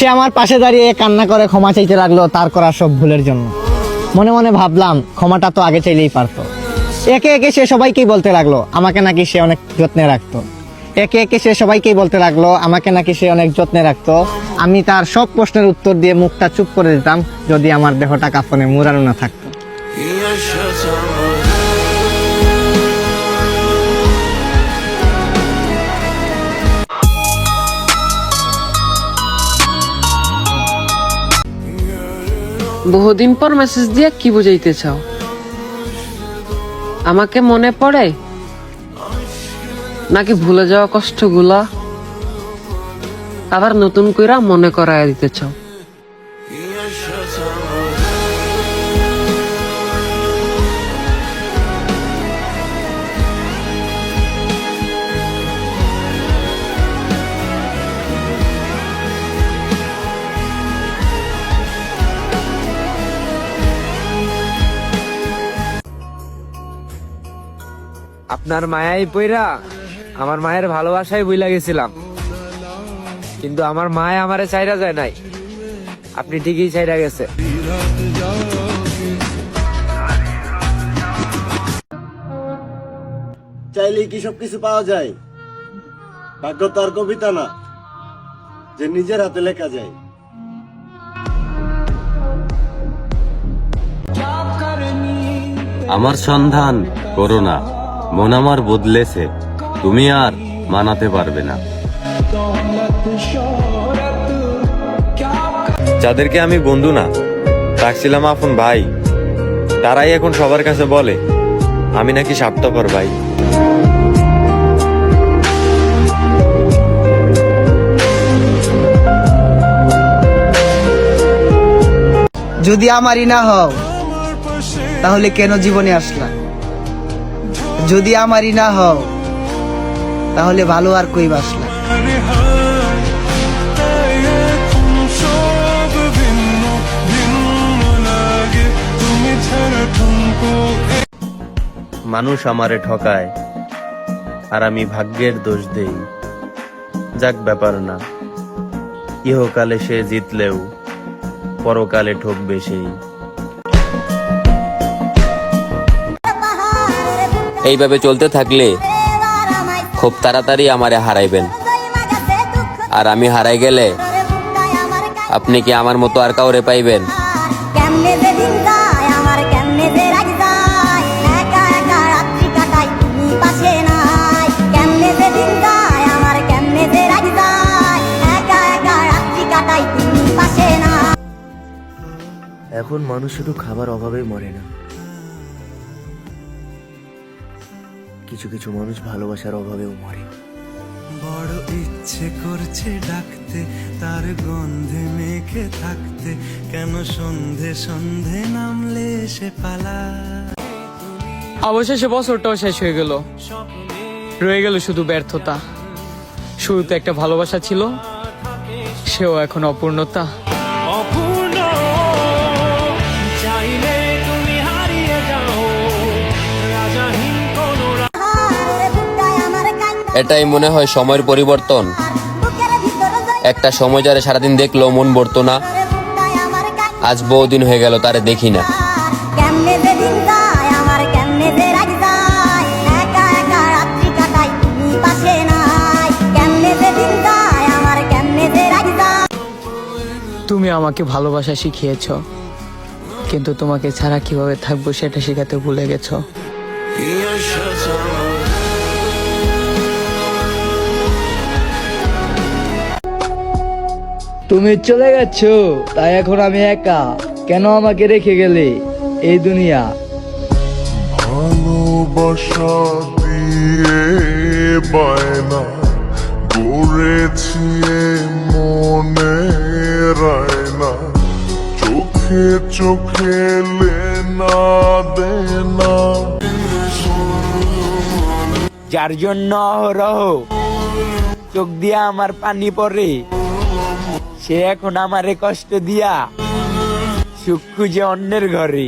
সে আমার পাশে দাঁড়িয়ে কান্না করে ক্ষমা চাইতে লাগলো তার করা সব ভুলের জন্য। মনে মনে ভাবলাম ক্ষমাটা তো আগে চাইলেই পারতো। একে একে সে সবাইকেই বলতে লাগলো আমাকে নাকি সে অনেক যত্নে রাখতো। একে একে সে সবাইকেই বলতে লাগলো আমাকে নাকি সে অনেক যত্নে রাখতো। আমি তার সব প্রশ্নের উত্তর দিয়ে মুখটা চুপ করে দিতাম যদি আমার দেহটা কাফনে মুড়ানো না থাকতো। বহুদিন পর মেসেজ দিয়ে কি বুঝাইতে চাও? আমাকে মনে পড়ে নাকি ভুলে যাওয়া কষ্টগুলা আবার নতুন কইরা মনে করায় দিতে চাও? আপনার মায়াই পইরা আমার মায়ের ভালোবাসায় বুইলা গেছিলাম, কিন্তু আমার মায় আমারে চাইরা যায় নাই, আপনি ঠিকই চাইরা গেছে। চাইলেই কি সবকিছু পাওয়া যায়? ভাগ্য তো আর কবিতা না যে নিজের হাতে লেখা যায়। আমার সন্ধান করো না, মন আমার বদলেছে, তুমি আর মানাতে পারবে না। যাদেরকে আমি বন্ধু না রাখছিলাম আপন ভাই, তারাই এখন সবার কাছে বলে আমি নাকি স্বার্থপর ভাই। যদি আমারই না হও তাহলে কেন জীবনে আসলা? যদি আমারই না হও তাহলে ভালো আর কই বাসলা? মানুষ আমারে ঠকায় আর আমি ভাগ্যের দোষ দেই। যাক ব্যাপার না, ইহকালে সে জিতলেও পরকালে ঠকবে সেই। এইভাবে চলতে থাকলে খুব তাড়াতাড়ি আমারে হারাইবেন, আর আমি হারাই গেলে আপনি কি আমার মতো আর কাউরে পাইবেন? এখন মানুষ শুধু খাবার অভাবে মরে না, কিছু কিছু মানুষ ভালোবাসার অভাবেও মরে। বড় ইচ্ছে করছে ডাকতে, তার গন্ধে মেখে থাকতে, কেন সন্ধে সন্ধে নামলে সে পালা। অবশেষে বছরটাও শেষ হয়ে গেল, রয়ে গেল শুধু ব্যর্থতা। শুরুতে একটা ভালোবাসা ছিল, সেও এখন অপূর্ণতা। অপূর্ণ চাইলে তুমি হারিয়ে যাও, রাজাহীন কোনো এটাই মনে হয় সময়ের পরিবর্তন। একটা সময় যারা সারাদিন দেখলো মন ভরতো না, আজ বহুদিন হয়ে গেল তারে দেখি না। তুমি আমাকে ভালোবাসা শিখিয়েছ, কিন্তু তোমাকে ছাড়া কিভাবে থাকবো সেটা শেখাতে ভুলে গেছো। তুমি চলে গেছো তাই এখন আমি একা, কেন আমাকে রেখে গেলে এই দুনিয়া? ভালোবাসা দিয়ে বায়না গড়েছি মনে রায়না, চোখে চোখে লেনা দেনা। যার জন্য অহরহ চোখ দিয়া আমার পানি পড়ে, সে এখন আমারে কষ্ট দিয়া সুখ খুঁজে অন্যের ঘরে।